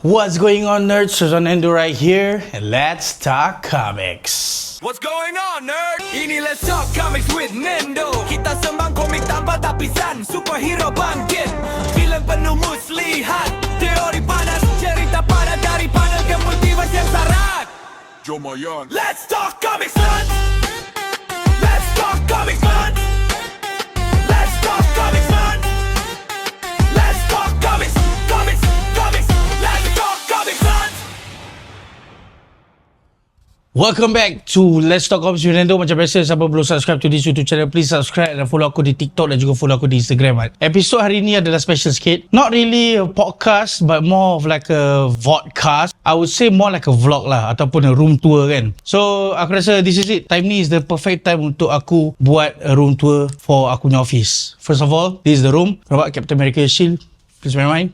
What's going on, nerds? Susan Endo right here, and let's talk comics. What's going on, nerd? Ini Let's Talk Comics with Nendo. Kita sembang komik tanpa tapisan. Superhero bangkit, filem penuh muslihat, teori panas, cerita panas dari panel ke multiverse yang syarat. Jomayan. Let's Talk Comics, man. Let's Talk Comics, man. Let's Talk Comics, man. Let's Talk Comics, comics, comics. Let's Talk Comics, man. Welcome back to Let's Talk Comics with Nendo. Macam biasa, siapa belum subscribe to this YouTube channel, please subscribe dan follow aku di TikTok dan juga follow aku di Instagram. Episod hari ni adalah special sikit. Not really a podcast, but more of like a vodcast. I would say more like a vlog lah, ataupun a room tour kan. So aku rasa this is it. Time ni is the perfect time untuk aku buat a room tour for aku punya office. First of all, this is the room. Nampak Captain America shield? Please bear in mind,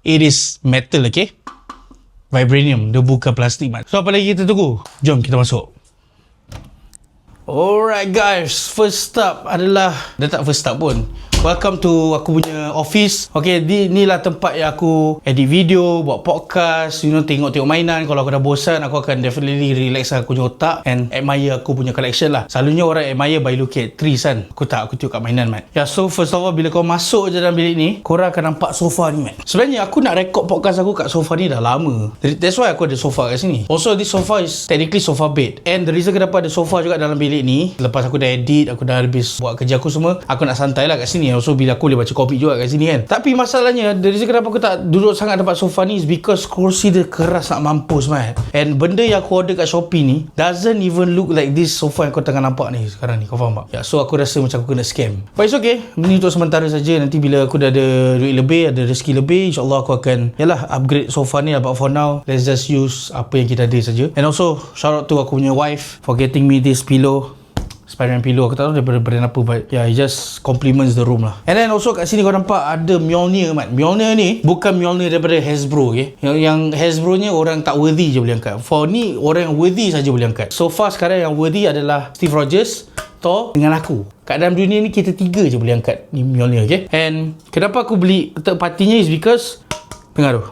it is metal, okay? Vibranium, dia bukan plastik, man. So apa lagi kita tunggu? Jom kita masuk. Alright guys, first up adalah, dah tak first up pun, welcome to aku punya office. Okay, ni lah tempat yang aku edit video, buat podcast, you know, tengok-tengok mainan. Kalau aku dah bosan, aku akan definitely relax aku punya otak and admire aku punya collection lah. Selalunya orang admire by look at trees kan. Aku tengok kat mainan, man. Yeah, so first of all, bila kau masuk je dalam bilik ni, korang akan nampak sofa ni, man. Sebenarnya aku nak record podcast aku kat sofa ni dah lama. That's why aku ada sofa kat sini. Also, this sofa is technically sofa bed. And the reason kenapa ada sofa juga dalam bilik ni, lepas aku dah edit, aku dah habis buat kerja aku semua, aku nak santai lah kat sini. Also bila aku boleh baca komik juga kat sini kan. Tapi masalahnya, the reason kenapa aku tak duduk sangat tempat sofa ni is because kursi dia keras nak mampus, man. And benda yang aku order kat Shopee ni doesn't even look like this sofa yang kau tengah nampak ni sekarang ni. Kau faham tak? Ya, so aku rasa macam aku kena scam. But it's okay, ini untuk sementara saja. Nanti bila aku dah ada duit lebih, ada rezeki lebih, InsyaAllah aku akan upgrade sofa ni. But for now, let's just use apa yang kita ada saja. And also shout out to aku punya wife for getting me this pillow, Spider-Man pillow. Aku tak tahu daripada brand apa, but yeah, it just complements the room lah. And then also kat sini kau nampak ada Mjolnir, man. Mjolnir ni bukan Mjolnir daripada Hasbro, okay? Yang Hasbro nya orang tak worthy je boleh angkat. For ni, orang yang worthy saja boleh angkat. So far sekarang yang worthy adalah Steve Rogers, Thor dengan aku. Kat dalam dunia ni kita tiga je boleh angkat ni Mjolnir, okay? And kenapa aku beli third party-nya is because, dengar tu,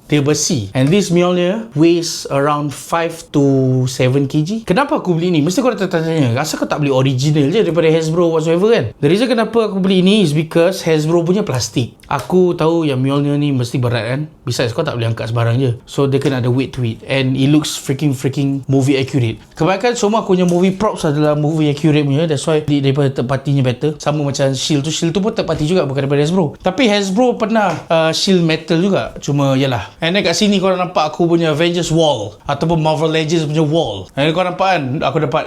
dia besi. And this Mjolnir weighs around 5 to 7 kg. Kenapa aku beli ni? Mesti kau dah tanya, rasa kau tak beli original je daripada Hasbro whatsoever kan? The reason kenapa aku beli ni is because Hasbro punya plastik. Aku tahu yang Mjolnir ni mesti berat kan? Besides, kau tak boleh angkat sebarang je. So dia kena ada weight to it. And it looks freaking movie accurate. Kebanyakan semua aku punya movie props adalah movie accurate punya. That's why daripada third party-nya better. Sama macam shield tu. Shield tu pun third party juga, bukan daripada Hasbro. Tapi Hasbro pernah shield metal juga. Cuma yalah. And then kat sini korang nampak aku punya Avengers wall ataupun Marvel Legends punya wall. And then korang nampak kan, aku dapat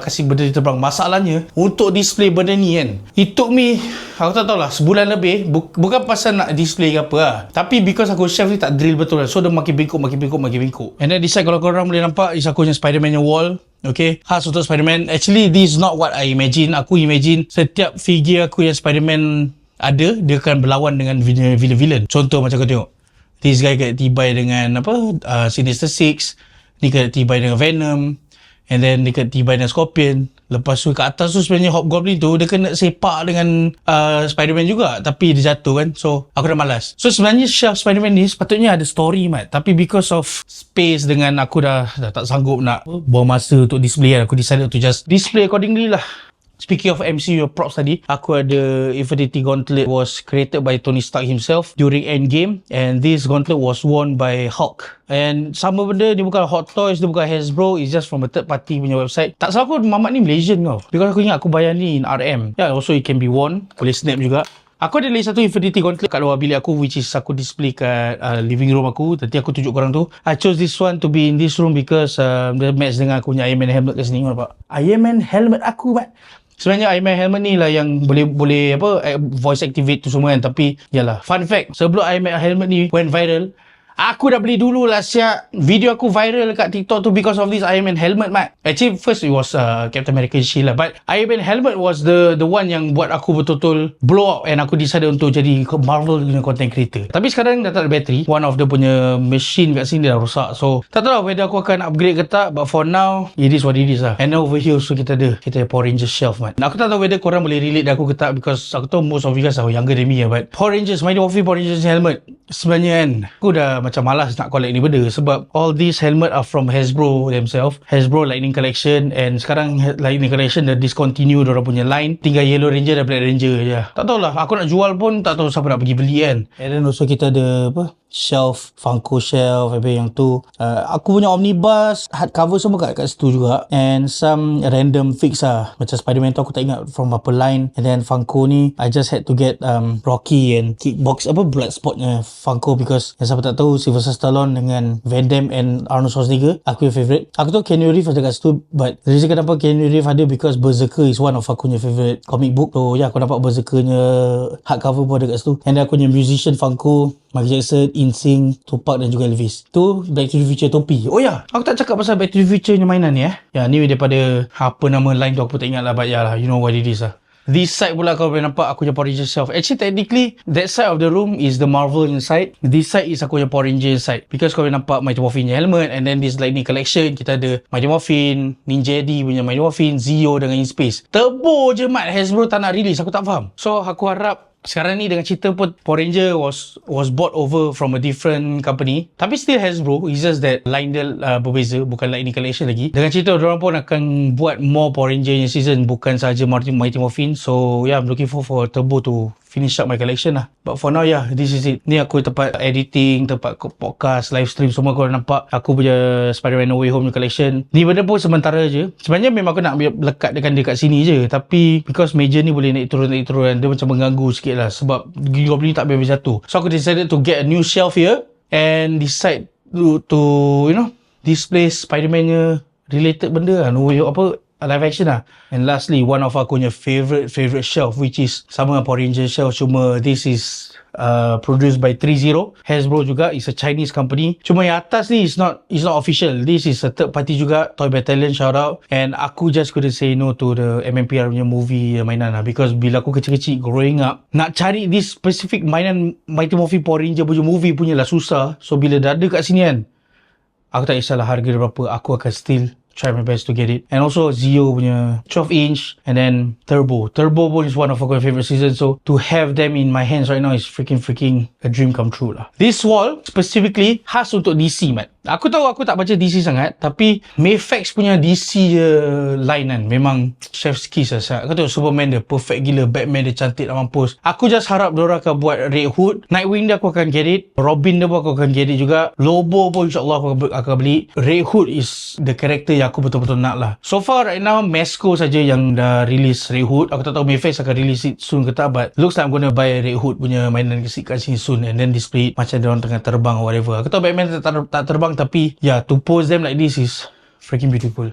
kasih benda ni terbang. Masalahnya, untuk display benda ni kan, it took me, aku tak tahulah, sebulan lebih. Bukan pasal nak display ke apa lah, tapi because aku shelf ni tak drill betul lah. So dia makin bengkok. And then this side, kalau korang boleh nampak, is aku punya Spider-Man yang wall. Okay, khas untuk Spider-Man. Actually, this is not what I imagine. Aku imagine setiap figure aku yang Spider-Man ada, dia akan berlawan dengan villain. Contoh macam kau tengok, this guy kena tibai dengan Sinister Six, ni kena tibai dengan Venom, and then dia kena tibai dengan Scorpion. Lepas tu kat atas tu sebenarnya Hobgoblin tu dia kena sepak dengan Spider-Man juga, tapi dia jatuh kan. So aku dah malas. So sebenarnya shelf Spider-Man ni sepatutnya ada story, mat. Tapi because of space dengan aku dah tak sanggup nak buang masa untuk display kan, aku decided to just display accordingly lah. Speaking of MCU props tadi, aku ada Infinity Gauntlet was created by Tony Stark himself during Endgame, and this gauntlet was worn by Hulk. And sama benda, dia bukan Hot Toys, dia bukan Hasbro, it's just from a third party punya website. Tak salah aku, Mamat ni Malaysian tau, because aku ingat aku bayar ni in RM. Yeah, also it can be worn, boleh snap juga. Aku ada lagi satu Infinity Gauntlet kat luar bilik aku, which is aku display kat living room aku. Nanti aku tunjuk korang tu. I chose this one to be in this room because dia match dengan aku punya Iron Man helmet kat sini. Nampak? Iron Man helmet aku, mat. Sebenarnya Iron Man helmet ni lah yang boleh voice activate tu semua kan. Tapi yalah, fun fact, sebelum Iron Man helmet ni went viral, Aku dah beli dulu lah siap. Video aku viral kat TikTok tu because of this Iron Man helmet, mat. Actually first it was Captain America shield lah, but Iron Man helmet was the one yang buat aku betul-betul blow up and aku decided untuk jadi Marvel punya content creator. Tapi sekarang dah tak ada bateri. One of the punya machine kat sini dah rosak. So tak tahu lah whether aku akan upgrade ke tak, but for now it is what it is lah. And over here so kita ada Power Rangers shelf, mat. Aku tak tahu whether korang boleh relate dengan aku ke tak, because aku tahu most of you guys are younger than me, but Power Rangers, Mighty Morphin Power Rangers helmet, sebenarnya kan aku dah macam malas nak collect ni benda, sebab all these helmet are from Hasbro themselves. Hasbro Lightning Collection, and sekarang Lightning Collection dah discontinue diorang punya line, tinggal Yellow Ranger dan Black Ranger je. Tak tahulah, aku nak jual pun tak tahu siapa nak pergi beli kan. And then also kita ada apa, shelf, Funko shelf, apa yang tu. Aku punya omnibus hardcover semua kat situ juga, and some random fix lah. Macam Spider-Man tu aku tak ingat from apa line, and then Funko ni I just had to get Rocky and Kickbox apa Bloodsport-nya Funko, because yang siapa tak tahu Sylvester Stallone dengan Van Damme and Arnold Schwarzenegger aku yang favourite. Aku tahu Keanu Reeves ada kat situ, but the reason kenapa Keanu Reeves ada because Berserker is one of aku punya favourite comic book. So aku dapat Berserker-nya hardcover pun ada kat situ. And then aku punya musician Funko, Michael Jackson, InSync, Tupac dan juga Elvis. Tu Back to the Future topi. Oh ya, aku tak cakap pasal Back to the Future nya mainan ni Ya, ni daripada apa nama line tu aku pun tak ingat lah, but ya lah, you know what it is lah. This side pula kau boleh nampak aku punya Power Ranger shelf. Actually technically that side of the room is the Marvel side. This side is aku punya Power Ranger side, because kau boleh nampak Mighty Morphin helmet, and then this Lightning Collection kita ada Mighty Morphin, Ninja Eddie punya Mighty Morphin, Zeo dengan In Space. Tebo je mat, Hasbro tak nak release, aku tak faham. So aku harap sekarang ni dengan cerita pun Power Ranger was bought over from a different company, tapi still Hasbro, it's just that line dia berbeza, bukan Lightning Collection lagi. Dengan cerita diorang pun akan buat more Power Ranger yang season, bukan sahaja Mighty Morphin. So yeah, I'm looking for Turbo to finish up my collection lah. But for now yeah, this is it. Ni aku tempat editing, tempat podcast, live stream semua. Kau nampak aku punya Spider-Man No Way Home collection. Ni benda pun sementara je. Sebenarnya memang aku nak lekat dengan dekat sini je, tapi because meja ni boleh naik turun, dia macam mengganggu sikit lah, sebab gigi ni tak biar jatuh. So aku decided to get a new shelf here and decide to you know, display Spider-Man nya related benda lah, no way, apa, live action lah. And lastly, one of aku punya favorite shelf, which is sama dengan Power Ranger shelf, cuma this is produced by 30 Hasbro juga. It's a Chinese company. Cuma yang atas ni is not official. This is a third party juga, Toy Battalion, shout out. And aku just couldn't say no to the MMPR punya movie mainan lah, because bila aku kecil-kecil growing up, nak cari this specific mainan Mighty Morphin Power Ranger punya movie punya lah susah. So bila dah ada kat sini kan, aku tak kisahlah harga dia berapa, aku akan still try my best to get it. And also Zeo punya 12 inch, and then Turbo pun is one of our favorite seasons. So to have them in my hands right now is freaking a dream come true lah. This wall specifically khas untuk DC, mat. Aku tahu aku tak baca DC sangat, tapi Mayfax punya DC line kan memang chef's kiss lah. Aku tahu Superman dia perfect gila, Batman dia cantik nak mampus. Aku just harap diorang akan buat Red Hood. Nightwing dia aku akan get it, Robin dia pun aku akan get it juga, Lobo pun insyaAllah aku akan beli. Red Hood is the character yang aku betul-betul nak lah. So far right now Mesco saja yang dah release Red Hood. Aku tak tahu Mayfax akan release it soon ke tak, but looks like I'm gonna buy Red Hood punya mainan kat sini soon, and then display it macam diorang tengah terbang or whatever. Aku tahu Batman tak terbang, tapi yeah, to pose them like this is freaking beautiful.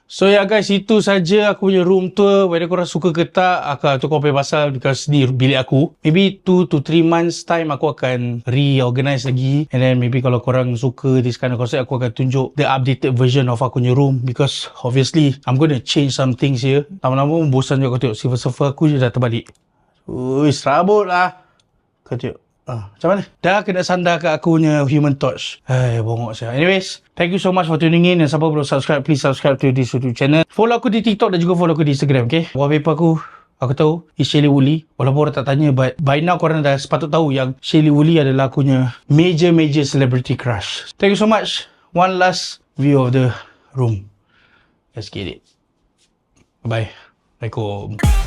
So yeah guys, itu saja aku punya room tour. Whether korang suka ke tak, tu korang punya pasal, because ni bilik aku. Maybe 2 to 3 months time aku akan reorganize lagi, and then maybe kalau korang suka this kind of concept, aku akan tunjuk the updated version of aku punya room, because obviously I'm gonna change some things here. Lama-lama bosan juga aku tengok silver aku je dah terbalik. Ui, serabut lah. Kau tengok macam mana? Dah kena sandar kat aku punya Human Torch. Hai, bongok saya. Anyways, thank you so much for tuning in. Dan siapa belum subscribe, please subscribe to this YouTube channel. Follow aku di TikTok dan juga follow aku di Instagram, okay? Wallpaper aku tahu is Shailene Woodley. Walaupun orang tak tanya, but by now korang dah sepatut tahu yang Shailene Woodley adalah aku punya major celebrity crush. Thank you so much. One last view of the room. Let's get it. Bye-bye. Assalamualaikum.